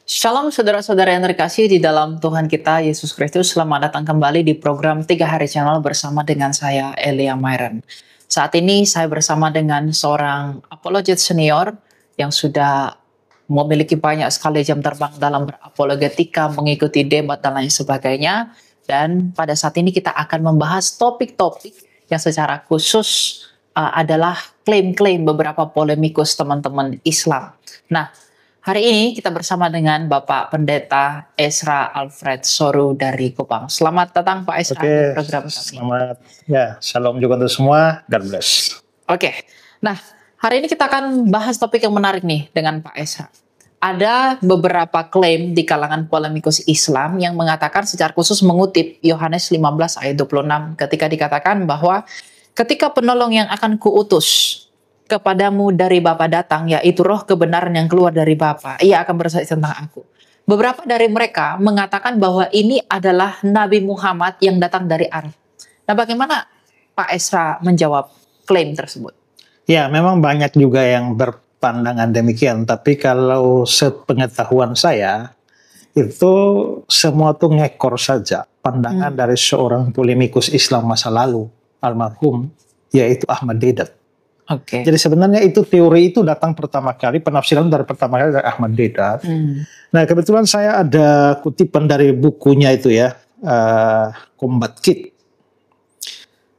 Shalom saudara-saudara yang terkasih di dalam Tuhan kita Yesus Kristus. Selamat datang kembali di program 3 Hari Channel bersama dengan saya Elia Myron. Saat ini saya bersama dengan seorang apologet senior yang sudah memiliki banyak sekali jam terbang dalam berapologetika, mengikuti debat dan lain sebagainya. Dan pada saat ini kita akan membahas topik-topik yang secara khusus adalah klaim-klaim beberapa polemikus teman-teman Islam. Nah, hari ini kita bersama dengan Bapak Pendeta Ezra Alfred Soru dari Kupang. Selamat datang Pak Ezra di program kami. Selamat, ya, shalom juga untuk semua, God bless. Nah hari ini kita akan bahas topik yang menarik nih dengan Pak Ezra. Ada beberapa klaim di kalangan polemikus Islam yang mengatakan secara khusus mengutip Yohanes 15 ayat 26 ketika dikatakan bahwa ketika penolong yang akan kuutus kepadamu dari Bapa datang, yaitu roh kebenaran yang keluar dari Bapa, ia akan bersaksi tentang aku. Beberapa dari mereka mengatakan bahwa ini adalah Nabi Muhammad yang datang dari Arab. Nah, bagaimana Pak Ezra menjawab klaim tersebut? Ya, memang banyak juga yang berpandangan demikian, tapi kalau sepengetahuan saya, itu semua tuh ngekor saja pandangan dari seorang polemikus Islam masa lalu, almarhum, yaitu Ahmad Deedat. Jadi sebenarnya itu teori itu datang pertama kali, penafsiran dari pertama kali dari Ahmad Deedat. Nah, kebetulan saya ada kutipan dari bukunya itu ya, Combat Kit.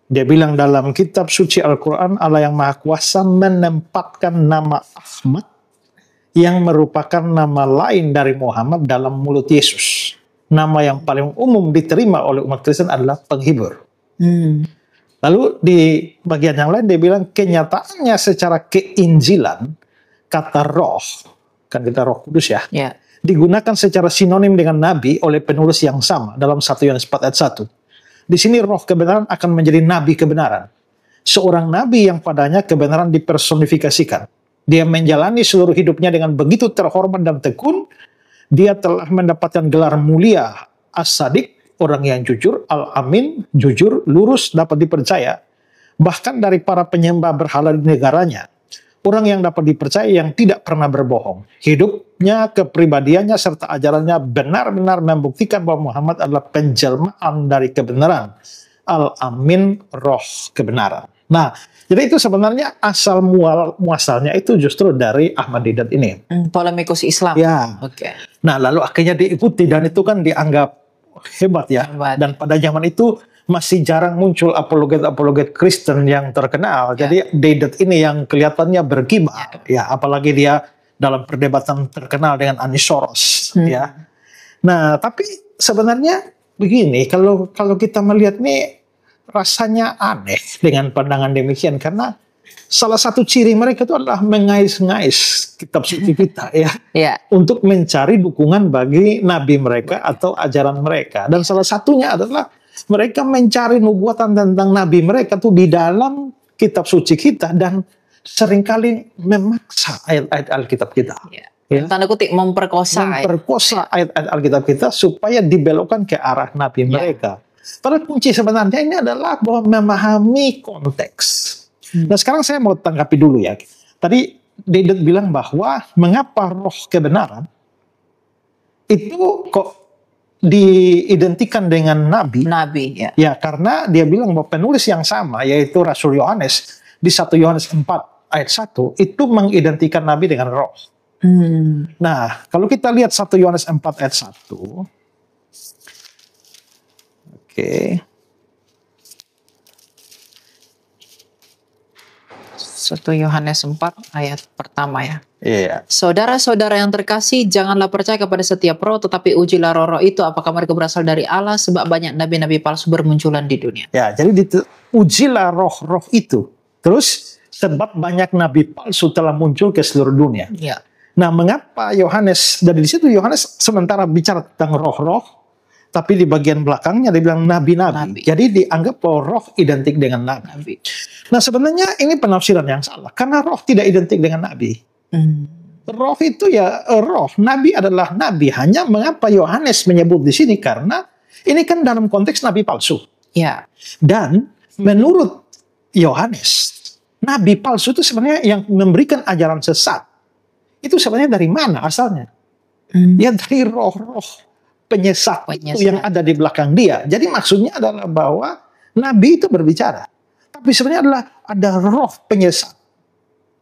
Dia bilang dalam kitab suci Al-Quran, Allah yang Maha Kuasa menempatkan nama Ahmad yang merupakan nama lain dari Muhammad dalam mulut Yesus. Nama yang paling umum diterima oleh umat Kristen adalah penghibur. Lalu di bagian yang lain dia bilang kenyataannya secara keinjilan kata roh, kan kita Roh Kudus ya, digunakan secara sinonim dengan nabi oleh penulis yang sama dalam 1 Yohanes 4 ayat 1. Di sini roh kebenaran akan menjadi nabi kebenaran. Seorang nabi yang padanya kebenaran dipersonifikasikan. Dia menjalani seluruh hidupnya dengan begitu terhormat dan tekun. Dia telah mendapatkan gelar mulia as-sadiq, orang yang jujur, al-amin, jujur, lurus, dapat dipercaya. Bahkan dari para penyembah berhala di negaranya. Orang yang dapat dipercaya yang tidak pernah berbohong. Hidupnya, kepribadiannya, serta ajarannya benar-benar membuktikan bahwa Muhammad adalah penjelmaan dari kebenaran. Al-amin, roh kebenaran. Nah, jadi itu sebenarnya asal muasalnya itu justru dari Ahmad Deedat ini. Polemikus Islam. Ya. Nah, lalu akhirnya diikuti dan itu kan dianggap hebat ya. Dan pada zaman itu masih jarang muncul apologet-apologet Kristen yang terkenal. Jadi Deedat ini yang kelihatannya berkibar. Ya, apalagi dia dalam perdebatan terkenal dengan Anies Soros. Ya. Nah, tapi sebenarnya begini, kalau kita melihat nih rasanya aneh dengan pandangan demikian karena salah satu ciri mereka itu adalah mengais-ngais kitab suci kita ya, untuk mencari dukungan bagi nabi mereka atau ajaran mereka. Dan salah satunya adalah mereka mencari nubuatan tentang nabi mereka tuh di dalam kitab suci kita dan seringkali memaksa ayat-ayat Alkitab kita. Tanda kutip memperkosa ayat-ayat Alkitab kita supaya dibelokkan ke arah nabi mereka. Padahal kunci sebenarnya ini adalah bahwa memahami konteks. Nah, sekarang saya mau tanggapi dulu ya. Tadi Deedat bilang bahwa mengapa roh kebenaran itu kok diidentikan dengan nabi. Ya, karena dia bilang bahwa penulis yang sama yaitu Rasul Yohanes di 1 Yohanes 4 ayat 1 itu mengidentikan nabi dengan roh. Nah, kalau kita lihat 1 Yohanes 4 ayat 1. 1 Yohanes 4 ayat pertama ya. Saudara-saudara yang terkasih, janganlah percaya kepada setiap roh, tetapi ujilah roh-roh itu apakah mereka berasal dari Allah, sebab banyak nabi-nabi palsu bermunculan di dunia. Ya, jadi ujilah roh-roh itu. Terus sebab banyak nabi palsu telah muncul ke seluruh dunia. Nah, mengapa Yohanes, dari situ Yohanes sementara bicara tentang roh-roh, tapi di bagian belakangnya dia bilang nabi-nabi. Jadi dianggap bahwa roh identik dengan nabi. Nah, sebenarnya ini penafsiran yang salah. Karena roh tidak identik dengan nabi. Roh itu ya roh. Nabi adalah nabi. Hanya mengapa Yohanes menyebut di sini? Karena ini kan dalam konteks nabi palsu. Dan menurut Yohanes, nabi palsu itu sebenarnya yang memberikan ajaran sesat. Itu sebenarnya dari mana asalnya? Ya dari roh-roh penyesat itu yang ada di belakang dia. Jadi maksudnya adalah bahwa Nabi itu berbicara. Tapi sebenarnya adalah ada roh penyesat.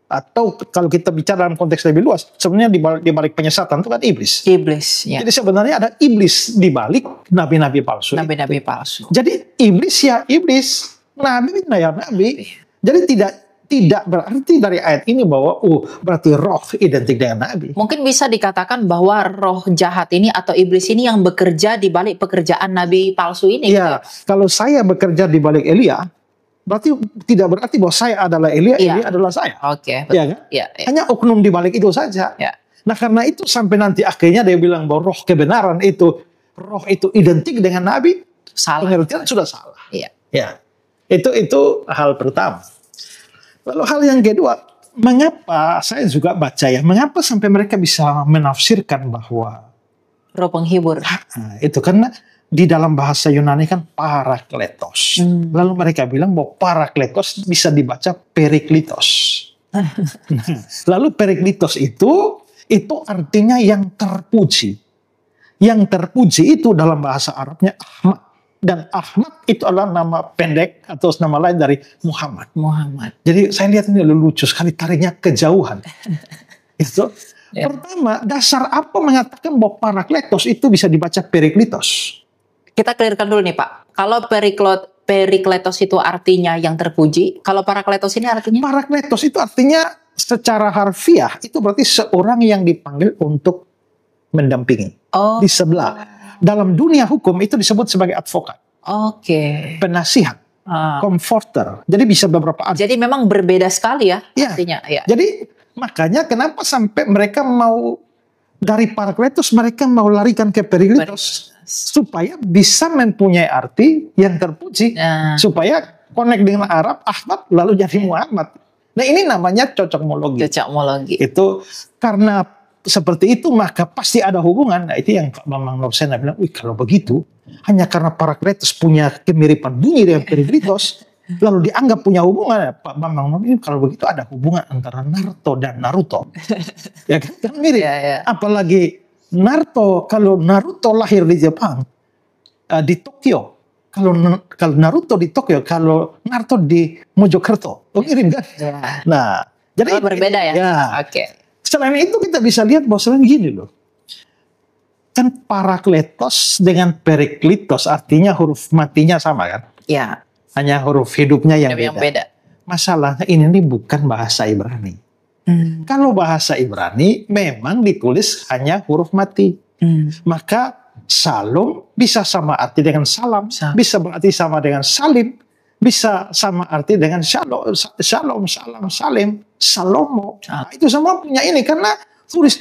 Atau kalau kita bicara dalam konteks lebih luas, sebenarnya di balik penyesatan itu kan iblis. Iblis, ya. Jadi sebenarnya ada iblis di balik nabi-nabi palsu. Nabi-nabi palsu. Jadi iblis ya iblis, nabi ya nabi. Jadi tidak berarti dari ayat ini bahwa berarti roh identik dengan nabi. Mungkin bisa dikatakan bahwa roh jahat ini atau iblis ini yang bekerja di balik pekerjaan nabi palsu ini. Iya, kalau saya bekerja di balik Elia, berarti tidak berarti bahwa saya adalah Elia, Elia adalah saya. Oke, ya kan? Ya. Hanya oknum di balik itu saja. Ya. Nah, karena itu sampai nanti akhirnya dia bilang bahwa roh kebenaran itu, roh itu identik dengan nabi, pengertian sudah salah. Iya. Ya. Itu hal pertama. Lalu hal yang kedua, mengapa saya juga baca ya, mengapa sampai mereka bisa menafsirkan bahwa roh penghibur. Itu karena di dalam bahasa Yunani kan parakletos. Lalu mereka bilang bahwa parakletos bisa dibaca periklitos. Lalu periklitos itu artinya yang terpuji. Yang terpuji itu dalam bahasa Arabnya Ahmad. Dan Ahmad itu adalah nama pendek atau nama lain dari Muhammad. Jadi saya lihat ini lucu sekali, tariknya kejauhan. Itu pertama, dasar apa mengatakan bahwa parakletos itu bisa dibaca periklitos? Kita clearkan dulu nih Pak. Kalau perikletos itu artinya yang terpuji, kalau parakletos ini artinya? Parakletos itu artinya secara harfiah itu berarti seorang yang dipanggil untuk mendampingi di sebelah. Dalam dunia hukum itu disebut sebagai advokat. Penasihat, comforter. Jadi bisa beberapa arti. Jadi memang berbeda sekali ya artinya. Ya. Jadi makanya kenapa sampai mereka mau dari parakletos mereka mau larikan ke periklitos supaya bisa mempunyai arti yang terpuji, supaya connect dengan Arab Ahmad lalu jadi Muhammad. Nah ini namanya cocokmologi. Itu karena seperti itu maka pasti ada hubungan. Nah itu yang Pak Bambang Lobsena bilang, kalau begitu hanya karena parakletos punya kemiripan bunyi dengan periklitos lalu dianggap punya hubungan. Pak Bambang Lobsena, kalau begitu ada hubungan antara Naruto dan Naruto. Ya kan mirip. Apalagi kalau Naruto lahir di Jepang, di Tokyo. Kalau Naruto di Tokyo, kalau Naruto di Mojokerto, mirip kan? Nah, jadi berbeda ya. Selain itu kita bisa lihat bahwa selain gini loh. Kan parakletos dengan periklitos artinya huruf matinya sama kan? Ya. Hanya huruf hidupnya yang beda. Masalahnya ini bukan bahasa Ibrani. Kalau bahasa Ibrani memang ditulis hanya huruf mati. Maka Shalom bisa sama arti dengan salam, bisa berarti sama dengan salim, bisa sama arti dengan shalom, salam, salim, salomo. Nah, itu semua punya ini karena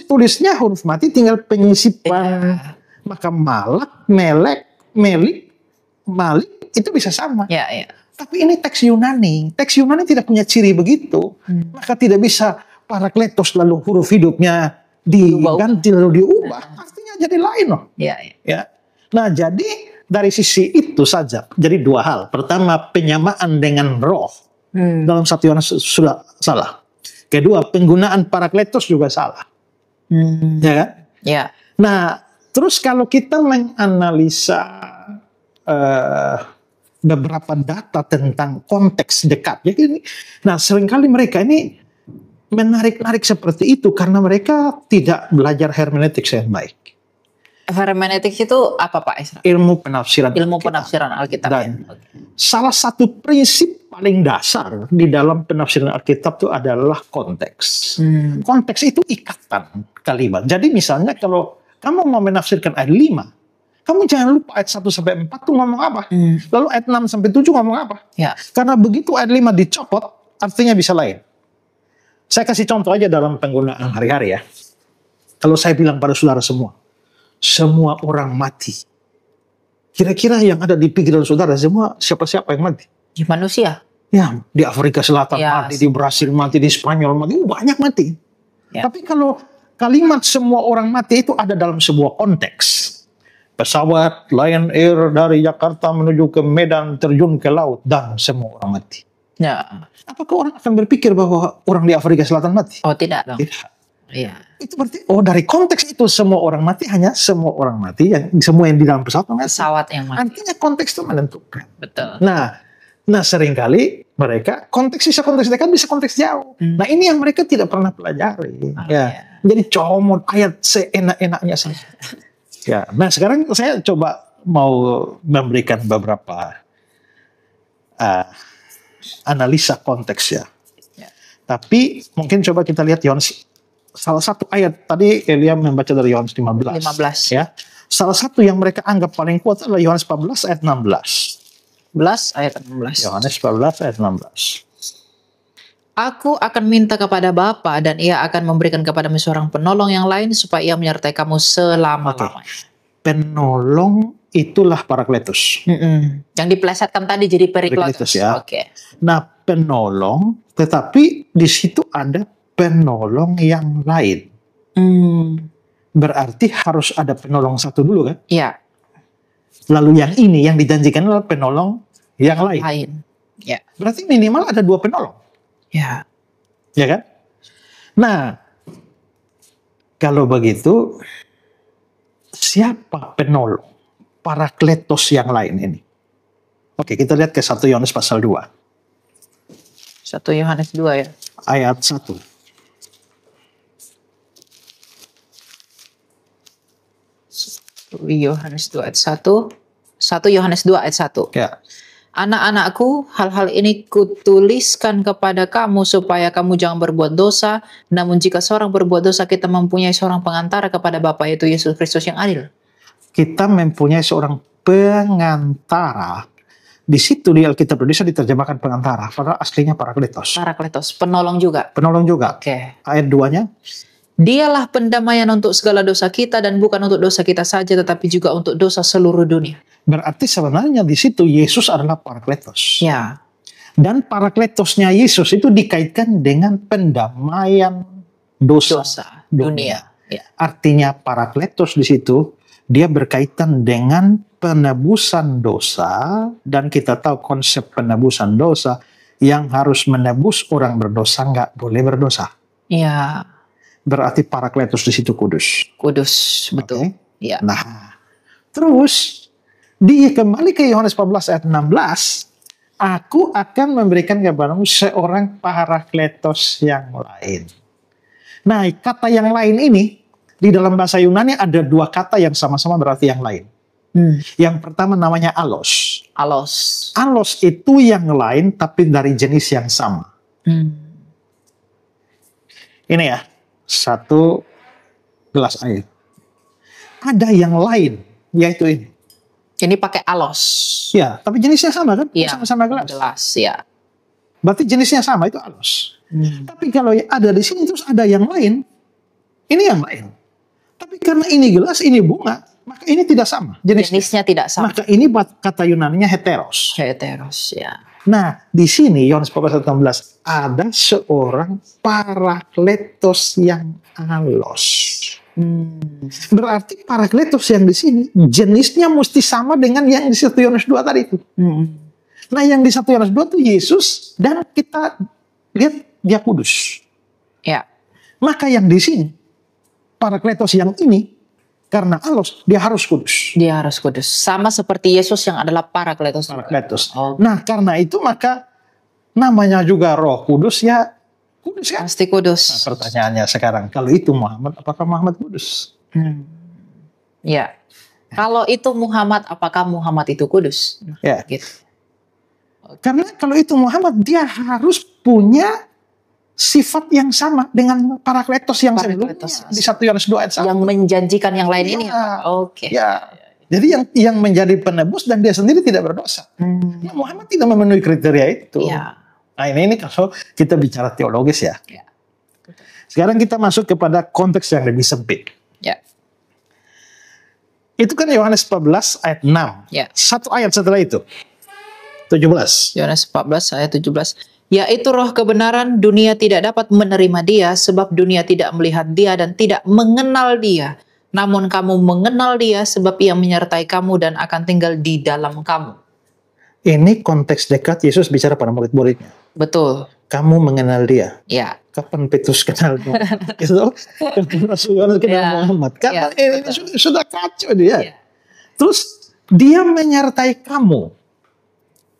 tulisnya huruf mati tinggal penyisipan. Maka malak, melek, melik, malik itu bisa sama. Tapi ini teks Yunani. Teks Yunani tidak punya ciri begitu. Maka tidak bisa parakletos lalu huruf hidupnya diganti lalu diubah. Artinya jadi lain loh. Ya. Nah jadi dari sisi itu saja. Jadi dua hal. Pertama penyamaan dengan roh dalam 1 Yohanes sudah salah. Kedua penggunaan parakletos juga salah. Ya kan? Nah terus kalau kita menganalisa beberapa data tentang konteks dekat. Nah seringkali mereka ini menarik-narik seperti itu karena mereka tidak belajar hermeneutik yang baik. Hermeneutik itu apa Pak Isra? Ilmu penafsiran Alkitab. Dan salah satu prinsip paling dasar di dalam penafsiran Alkitab itu adalah konteks. Konteks itu ikatan kalimat. Jadi misalnya kalau kamu mau menafsirkan ayat 5, kamu jangan lupa ayat 1 sampai 4 itu ngomong apa. Lalu ayat 6 sampai 7 ngomong apa. Karena begitu ayat 5 dicopot, artinya bisa lain. Saya kasih contoh aja dalam penggunaan hari-hari ya. Kalau saya bilang pada saudara semua orang mati. Kira-kira yang ada di pikiran saudara semua siapa-siapa yang mati? Manusia. Ya, di Afrika Selatan mati, di Brasil mati, di Spanyol mati, banyak mati. Tapi kalau kalimat semua orang mati itu ada dalam sebuah konteks. Pesawat Lion Air dari Jakarta menuju ke Medan terjun ke laut dan semua orang mati. Apakah orang akan berpikir bahwa orang di Afrika Selatan mati? Tidak dong. Tidak. Itu berarti dari konteks itu semua orang mati, hanya semua orang mati, semua yang di dalam pesawat mati. Pesawat yang mati. Artinya konteks itu menentukan. Betul. Nah seringkali mereka konteks dekat bisa konteks jauh. Nah ini yang mereka tidak pernah pelajari. Ya. Jadi comot ayat seenak-enaknya saja. Ya. Nah sekarang saya coba mau memberikan beberapa analisa konteks ya. Tapi mungkin coba kita lihat Yohanes. Salah satu ayat tadi Elia membaca dari Yohanes 15 ya. Salah satu yang mereka anggap paling kuat adalah Yohanes 14 ayat 16. Ayat 16. Yohanes 14 ayat 16. Aku akan minta kepada Bapa dan ia akan memberikan kepadamu seorang penolong yang lain supaya ia menyertai kamu selama-lamanya. Penolong itulah Parakletos. Yang dipelesetkan tadi jadi Perikletos ya. Nah penolong, tetapi di situ ada penolong yang lain. Berarti harus ada penolong satu dulu kan? Iya. Lalu yang ini yang dijanjikan adalah penolong yang lain. Ya. Berarti minimal ada 2 penolong. Ya. Ya kan? Nah, kalau begitu siapa penolong Parakletos yang lain ini? Oke, kita lihat ke 1 Yohanes pasal 2. 1 Yohanes 2 ya. Ayat 1. Yohanes 2 ayat 1. 1 Yohanes 2 ayat 1. Ya. Anak-anakku, hal-hal ini kutuliskan kepada kamu supaya kamu jangan berbuat dosa. Namun jika seorang berbuat dosa, kita mempunyai seorang pengantara kepada Bapa, yaitu Yesus Kristus yang adil. Kita mempunyai seorang pengantara. Di situ di Alkitab Indonesia diterjemahkan pengantara, padahal aslinya Parakletos. Parakletos, penolong juga. Penolong juga. Oke. Ayat 2-nya. Dialah pendamaian untuk segala dosa kita dan bukan untuk dosa kita saja, tetapi juga untuk dosa seluruh dunia. Berarti sebenarnya di situ Yesus adalah Parakletos. Ya. Dan Parakletosnya Yesus itu dikaitkan dengan pendamaian dosa dunia. Ya. Artinya Parakletos di situ dia berkaitan dengan penebusan dosa, dan kita tahu konsep penebusan dosa, yang harus menebus orang berdosa nggak boleh berdosa. Ya. Berarti Parakletos di situ kudus. Kudus, betul. Okay? Ya. Nah, terus kembali ke Yohanes 14 ayat 16, aku akan memberikan kepadamu seorang Parakletos yang lain. Nah, kata yang lain ini di dalam bahasa Yunani ada 2 kata yang sama-sama berarti yang lain. Yang pertama namanya alos. Alos itu yang lain tapi dari jenis yang sama. Ini ya, 1 gelas air. Ada yang lain, yaitu ini. Ini pakai alos. Ya, tapi jenisnya sama kan? Ya, sama-sama gelas. Gelas, ya. Berarti jenisnya sama, itu alos. Tapi kalau ada di sini terus ada yang lain, ini yang lain. Tapi karena ini gelas, ini bunga, maka ini tidak sama. Jenisnya tidak sama. Maka ini kata Yunaninya heteros. Heteros, ya. Nah, di sini Yohanes 14:16 ada seorang Parakletos yang alos. Berarti Parakletos yang di sini jenisnya mesti sama dengan yang di 1 Yohanes 2 tadi itu. Nah, yang di 1 Yohanes 2 itu Yesus, dan kita lihat dia kudus. Ya. Maka yang di sini Parakletos yang ini karena alos dia harus kudus. Dia harus kudus. Sama seperti Yesus yang adalah Parakletos. Nah, karena itu maka namanya juga Roh Kudus, ya kudus kan? Pasti kudus. Nah, pertanyaannya sekarang, kalau itu Muhammad, apakah Muhammad kudus? Ya. Kalau itu Muhammad, apakah Muhammad itu kudus? Ya. Gitu. Karena kalau itu Muhammad, dia harus punya sifat yang sama dengan Parakletos yang sebelumnya di 1 Yohanes 2 ayat 1. Yang menjanjikan yang lain ini. Oke. Ya. Jadi yang menjadi penebus dan dia sendiri tidak berdosa. Nah, Muhammad tidak memenuhi kriteria itu. Ya. Nah, ini kalau kita bicara teologis ya. Sekarang kita masuk kepada konteks yang lebih sempit. Ya. Itu kan Yohanes 14 ayat 6. Ya. 1 ayat setelah itu. 17. Yohanes 14 ayat 17. Yaitu roh kebenaran, dunia tidak dapat menerima dia sebab dunia tidak melihat dia dan tidak mengenal dia. Namun kamu mengenal dia sebab ia menyertai kamu dan akan tinggal di dalam kamu. Ini konteks dekat Yesus bicara pada murid-muridnya. Betul. kamu mengenal dia. Ya. Kapan Petrus kenal Muhammad? Gitu. Kapan Rasul Yohanes kenal Ya. Muhammad? Karena Ya, ini betul. sudah kacau dia. Ya. Terus dia menyertai kamu.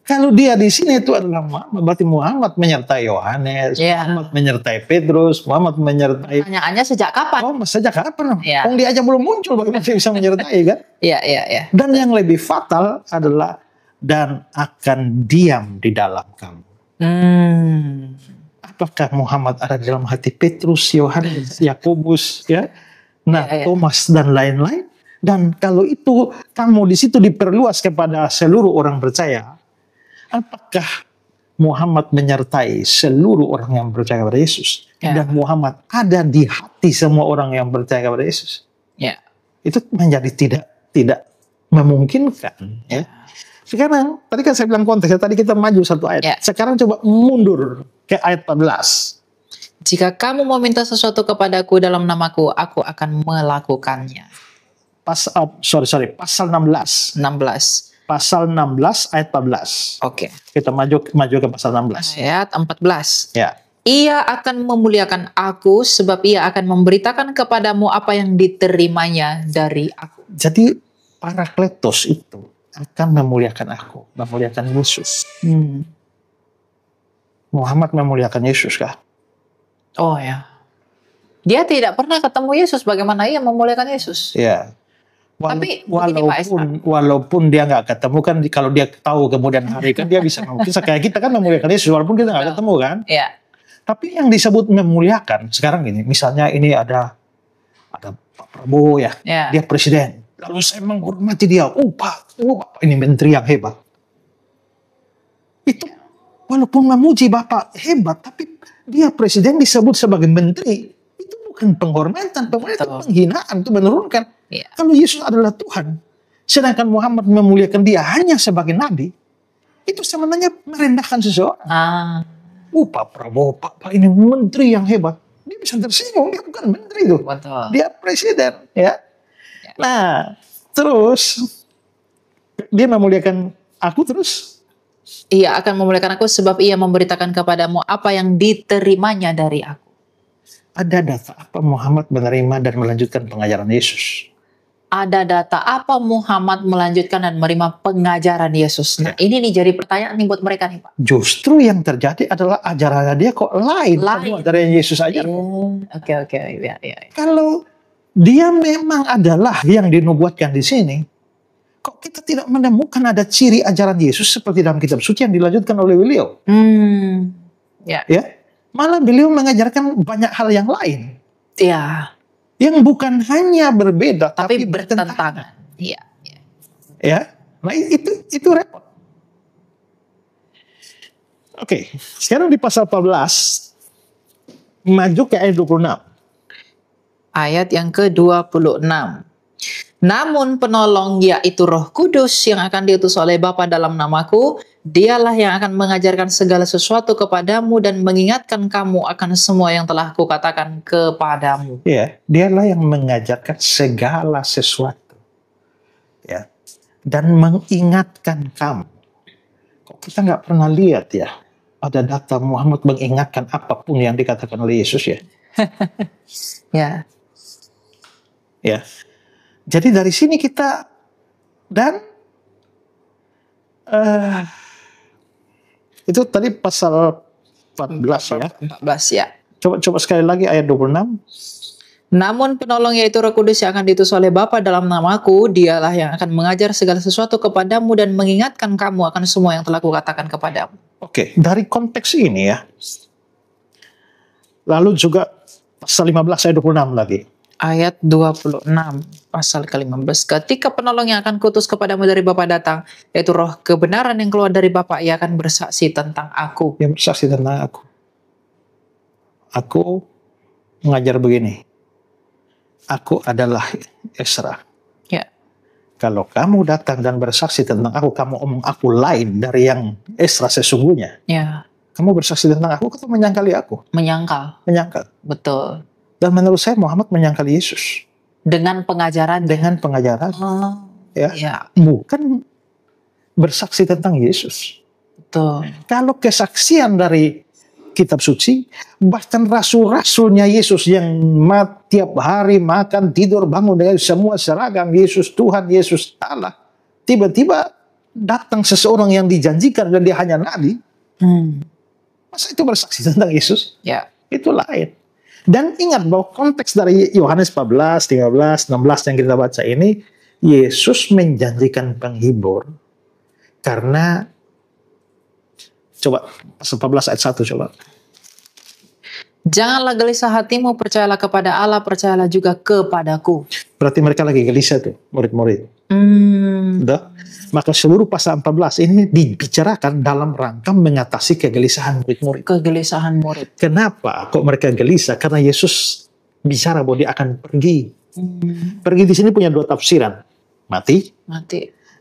Kalau dia di sini itu adalah Muhammad, berarti Muhammad menyertai Yohanes, Ya. Muhammad menyertai Petrus, Muhammad menyertai. Pertanyaannya sejak kapan? Oh, sejak kapan? Ya. Dia aja belum muncul, bagaimana dia bisa menyertai kan? Iya, iya, iya. Dan yang lebih fatal adalah dan akan diam di dalam kamu. Apakah Muhammad ada di dalam hati Petrus, Yohanes, Yakobus, ya? Nah, Ya, ya. Thomas dan lain-lain. Dan kalau itu kamu di situ diperluas kepada seluruh orang percaya, apakah Muhammad menyertai seluruh orang yang percaya kepada Yesus? Ya. Dan Muhammad ada di hati semua orang yang percaya kepada Yesus? Ya. Itu menjadi tidak memungkinkan. Ya. Sekarang, tadi kan saya bilang konteksnya, tadi kita maju satu ayat. Ya. Sekarang coba mundur ke ayat 14. Jika kamu meminta sesuatu kepadaku dalam namaku, aku akan melakukannya. Pasal 16. 16. Pasal 16 ayat 14. Oke. Kita maju ke pasal 16. Ayat 14. Ya. Ia akan memuliakan aku sebab ia akan memberitakan kepadamu apa yang diterimanya dari aku. Jadi Parakletos itu akan memuliakan aku, memuliakan Yesus. Muhammad memuliakan Yesus kah? Oh ya. Dia tidak pernah ketemu Yesus, bagaimana ia memuliakan Yesus? Ya. Tapi begini, Pak Esa. Walaupun dia nggak ketemu kan, kalau dia tahu kemudian hari kan dia bisa mungkin kayak kita kan memuliakan Yesus walaupun kita nggak ketemu kan. Ya. Tapi yang disebut memuliakan sekarang ini, misalnya ini ada Pak Prabowo ya, Ya. dia presiden. Lalu saya menghormati dia, Pak, ini menteri yang hebat. Itu walaupun memuji Bapak hebat, tapi dia presiden disebut sebagai menteri. Itu bukan penghormatan, itu penghinaan, itu menurunkan. Ya. Kalau Yesus adalah Tuhan, sedangkan Muhammad memuliakan dia hanya sebagai nabi, itu sebenarnya merendahkan seseorang. Pak Prabowo, Pak ini menteri yang hebat. Dia bisa tersinggung, dia bukan menteri itu. Betul. Dia presiden, ya. Nah, terus dia memuliakan aku terus. Ia akan memuliakan aku sebab ia memberitakan kepadamu apa yang diterimanya dari aku. Ada data apa Muhammad menerima dan melanjutkan pengajaran Yesus? Ada data apa Muhammad melanjutkan dan menerima pengajaran Yesus? Nah, ini nih jadi pertanyaan nih buat mereka nih, Pak. Justru yang terjadi adalah ajarannya dia kok lain semua dari yang Yesus ajar. Oke. Ya. Kalau dia memang adalah yang dinubuatkan di sini, kok kita tidak menemukan ada ciri ajaran Yesus seperti dalam kitab suci yang dilanjutkan oleh beliau? Ya. Malah beliau mengajarkan banyak hal yang lain. Ya. Yang bukan hanya berbeda tapi bertentangan. Iya. Ya. Nah itu repot. Oke, sekarang di pasal 14 maju ke ayat 26. Ayat yang ke-26. Namun penolong yaitu Roh Kudus yang akan diutus oleh Bapa dalam namaku, dialah yang akan mengajarkan segala sesuatu kepadamu dan mengingatkan kamu akan semua yang telah kukatakan kepadamu. Ya, dialah yang mengajarkan segala sesuatu. Ya. Dan mengingatkan kamu. Kok kita nggak pernah lihat ya, ada data Muhammad mengingatkan apapun yang dikatakan oleh Yesus ya. Ya. Ya. Jadi dari sini kita dan itu tadi pasal 14 ya. 14 ya. Coba sekali lagi ayat 26. Namun penolong yaitu Roh Kudus yang akan diutus oleh Bapa dalam namaku, dialah yang akan mengajar segala sesuatu kepadamu dan mengingatkan kamu akan semua yang telah kukatakan kepadamu. Oke, dari konteks ini ya. Lalu juga pasal 15 ayat 26 lagi. Ayat 26 pasal ke-15. Ketika penolong yang akan kutus kepadamu dari Bapa datang, yaitu Roh kebenaran yang keluar dari Bapa, ia akan bersaksi tentang aku. Yang bersaksi tentang aku. Aku mengajar begini. Aku adalah Esra. Ya. Kalau kamu datang dan bersaksi tentang aku, kamu omong aku lain dari yang Esra sesungguhnya. Ya. Kamu bersaksi tentang aku, kamu menyangkali aku. Menyangkal. Betul. Dan menurut saya Muhammad menyangkali Yesus. Dengan pengajaran. Ya. Bukan bersaksi tentang Yesus. Betul. Kalau kesaksian dari kitab suci, bahkan rasul-rasulnya Yesus yang tiap hari makan, tidur, bangun dengan semua seragam Yesus Tuhan, Yesus Allah. Tiba-tiba datang seseorang yang dijanjikan dan dia hanya nabi. Masa itu bersaksi tentang Yesus? Ya. Itu lain. Dan ingat bahwa konteks dari Yohanes 14, 15, 16 yang kita baca ini, Yesus menjanjikan penghibur. Karena, coba, pasal 14 ayat 1 coba. Janganlah gelisah hatimu, percayalah kepada Allah, percayalah juga kepadaku. Berarti mereka lagi gelisah tuh, murid-murid. Udah? Maka seluruh pasal 14 ini dibicarakan dalam rangka mengatasi kegelisahan murid-murid. Kegelisahan murid. Kenapa kok mereka gelisah? Karena Yesus bicara bahwa dia akan pergi. Pergi di sini punya dua tafsiran. Mati.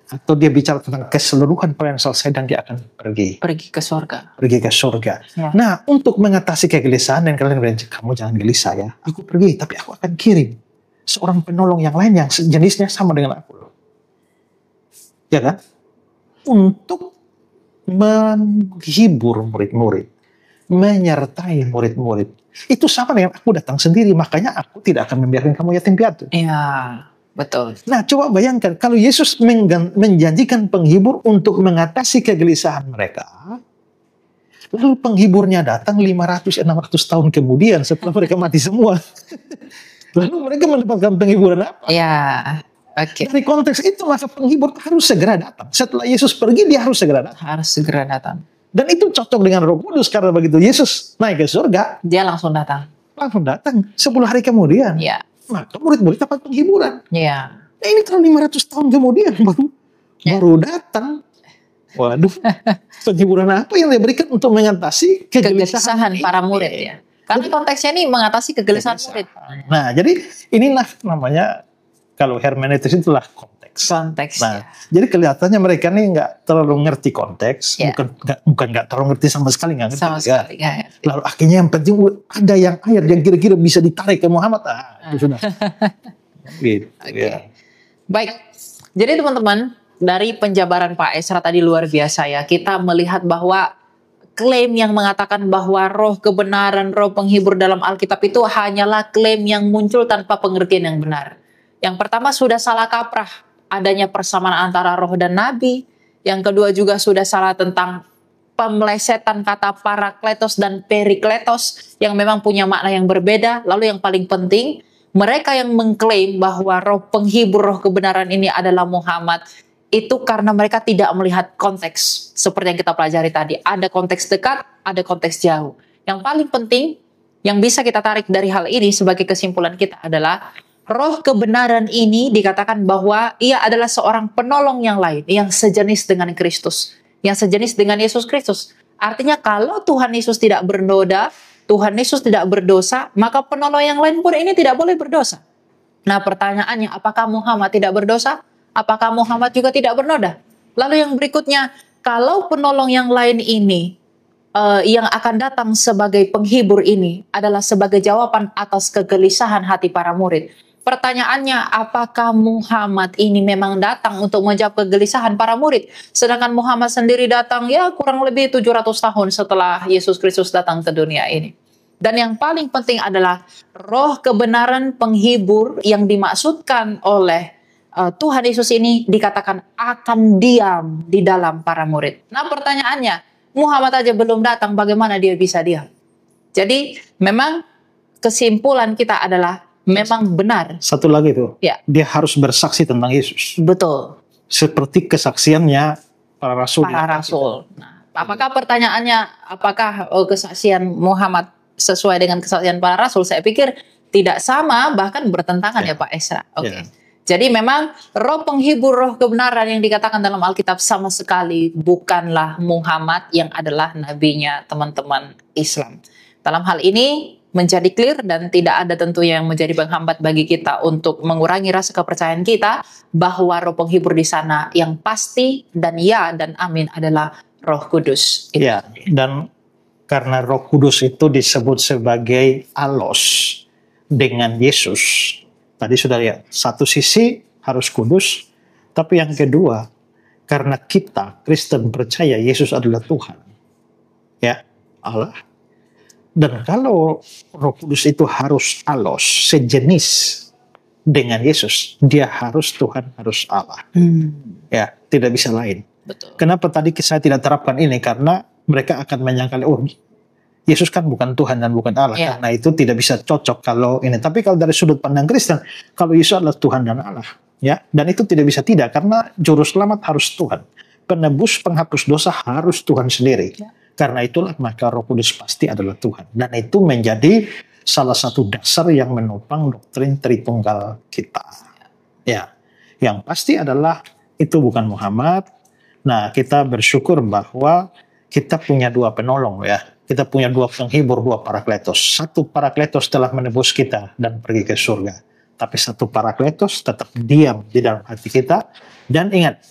Atau dia bicara tentang keseluruhan pelayanan selesai dan dia akan pergi. Pergi ke surga. Pergi ke surga. Ya. Nah, untuk mengatasi kegelisahan, dan kalian bilang, kamu jangan gelisah ya. Aku pergi, tapi aku akan kirim seorang penolong yang lain yang jenisnya sama dengan aku. Ya kan? Untuk menghibur murid-murid, menyertai murid-murid. Itu sama dengan aku datang sendiri, makanya aku tidak akan membiarkan kamu yatim piatu. Iya, betul. Nah, coba bayangkan kalau Yesus menjanjikan penghibur untuk mengatasi kegelisahan mereka, lalu penghiburnya datang 500-600 tahun kemudian setelah mereka mati semua. Lalu mereka mendapatkan penghiburan apa? Iya. Oke. Dari konteks itu maka penghibur harus segera datang. Setelah Yesus pergi dia harus segera datang. Harus segera datang. Dan itu cocok dengan Roh Kudus karena begitu Yesus naik ke surga, dia langsung datang. Langsung datang 10 hari kemudian. Iya. Maka murid-murid dapat penghiburan. Iya. Nah, ini kalau 500 tahun kemudian baru datang. Waduh. Penghiburan apa yang diberikan untuk mengatasi kegelisahan para murid ya. Karena konteksnya ini mengatasi kegelisahan murid. Nah, jadi inilah namanya kalau hermeneutis itulah konteks. Nah, jadi kelihatannya mereka nih nggak terlalu ngerti konteks, bukan nggak terlalu ngerti sama sekali nggak ngerti. Sama sekali. Ya. Lalu akhirnya yang penting ada yang ayat yang kira-kira bisa ditarik ke Muhammad, itu sudah. Gitu. Okay. Ya. Baik, jadi teman-teman dari penjabaran Pak Esra tadi luar biasa ya. Kita melihat bahwa klaim yang mengatakan bahwa roh kebenaran, roh penghibur dalam Alkitab itu hanyalah klaim yang muncul tanpa pengertian yang benar. Yang pertama sudah salah kaprah adanya persamaan antara roh dan nabi. Yang kedua juga sudah salah tentang pemelesetan kata parakletos dan perikletos yang memang punya makna yang berbeda. Lalu yang paling penting, mereka yang mengklaim bahwa roh penghibur, roh kebenaran ini adalah Muhammad, itu karena mereka tidak melihat konteks. Seperti yang kita pelajari tadi, ada konteks dekat, ada konteks jauh. Yang paling penting, yang bisa kita tarik dari hal ini sebagai kesimpulan kita adalah roh kebenaran ini dikatakan bahwa ia adalah seorang penolong yang lain, yang sejenis dengan Kristus, yang sejenis dengan Yesus Kristus. Artinya kalau Tuhan Yesus tidak bernoda, Tuhan Yesus tidak berdosa, maka penolong yang lain pun ini tidak boleh berdosa. Nah pertanyaannya, apakah Muhammad tidak berdosa? Apakah Muhammad juga tidak bernoda? Lalu yang berikutnya, kalau penolong yang lain ini, yang akan datang sebagai penghibur ini adalah sebagai jawaban atas kegelisahan hati para murid. Pertanyaannya, apakah Muhammad ini memang datang untuk menjawab kegelisahan para murid? Sedangkan Muhammad sendiri datang ya kurang lebih 700 tahun setelah Yesus Kristus datang ke dunia ini. Dan yang paling penting adalah roh kebenaran penghibur yang dimaksudkan oleh Tuhan Yesus ini dikatakan akan diam di dalam para murid. Nah pertanyaannya, Muhammad aja belum datang, bagaimana dia bisa diam? Jadi memang kesimpulan kita adalah memang benar. Satu lagi tuh, ya. Dia harus bersaksi tentang Yesus. Betul. Seperti kesaksiannya para rasul. Nah, apakah pertanyaannya, apakah kesaksian Muhammad sesuai dengan kesaksian para rasul? Saya pikir tidak sama, bahkan bertentangan ya Pak Esra. Oke. Jadi memang roh penghibur, roh kebenaran yang dikatakan dalam Alkitab sama sekali bukanlah Muhammad yang adalah nabinya teman-teman Islam. Dalam hal ini menjadi clear dan tidak ada tentunya yang menjadi penghambat bagi kita untuk mengurangi rasa kepercayaan kita bahwa roh penghibur di sana yang pasti dan ya dan amin adalah Roh Kudus. Ya, dan karena Roh Kudus itu disebut sebagai alos dengan Yesus. Tadi sudah lihat, satu sisi harus kudus, tapi yang kedua karena kita Kristen percaya Yesus adalah Tuhan. Ya, Allah. Dan kalau Roh Kudus itu harus allos, sejenis dengan Yesus, dia harus Tuhan, harus Allah. Ya, tidak bisa lain. Betul. Kenapa tadi saya tidak terapkan ini? Karena mereka akan menyangka, oh Yesus kan bukan Tuhan dan bukan Allah. Ya. Karena itu tidak bisa cocok kalau ini. Tapi kalau dari sudut pandang Kristen, kalau Yesus adalah Tuhan dan Allah, ya, dan itu tidak bisa tidak, karena juru selamat harus Tuhan. Penebus penghapus dosa harus Tuhan sendiri. Ya. Karena itulah maka Roh Kudus pasti adalah Tuhan. Dan itu menjadi salah satu dasar yang menopang doktrin Tritunggal kita. Ya, yang pasti adalah itu bukan Muhammad. Nah, kita bersyukur bahwa kita punya dua penolong, ya. Kita punya dua penghibur, dua parakletos. Satu parakletos telah menebus kita dan pergi ke surga. Tapi satu parakletos tetap diam di dalam hati kita. Dan ingat,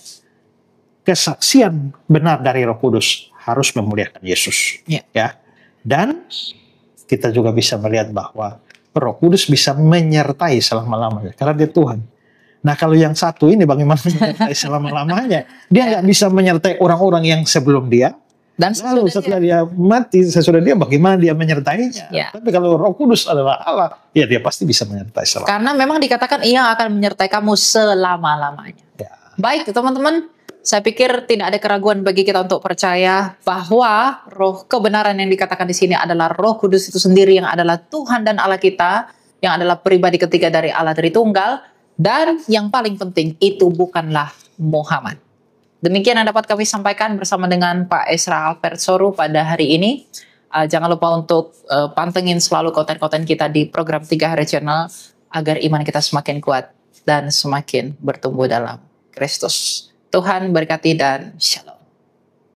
kesaksian benar dari Roh Kudus harus memuliakan Yesus. Ya. Dan kita juga bisa melihat bahwa Roh Kudus bisa menyertai selama-lamanya. Karena dia Tuhan. Nah, kalau yang satu ini bagaimana menyertai selama-lamanya? Dia nggak bisa menyertai orang-orang yang sebelum dia. Dan lalu setelah dia mati, sesudah dia bagaimana dia menyertainya? Ya. Tapi kalau Roh Kudus adalah Allah, ya dia pasti bisa menyertai selama. Karena memang dikatakan ia akan menyertai kamu selama-lamanya. Ya. Baik teman-teman, saya pikir tidak ada keraguan bagi kita untuk percaya bahwa roh kebenaran yang dikatakan di sini adalah Roh Kudus itu sendiri yang adalah Tuhan dan Allah kita, yang adalah pribadi ketiga dari Allah Tritunggal, dan yang paling penting itu bukanlah Muhammad. Demikian yang dapat kami sampaikan bersama dengan Pak Ezra Albert Soru pada hari ini. Jangan lupa untuk pantengin selalu konten-konten kita di program 3 Hari Channel agar iman kita semakin kuat dan semakin bertumbuh dalam Kristus. Tuhan berkati dan shalom.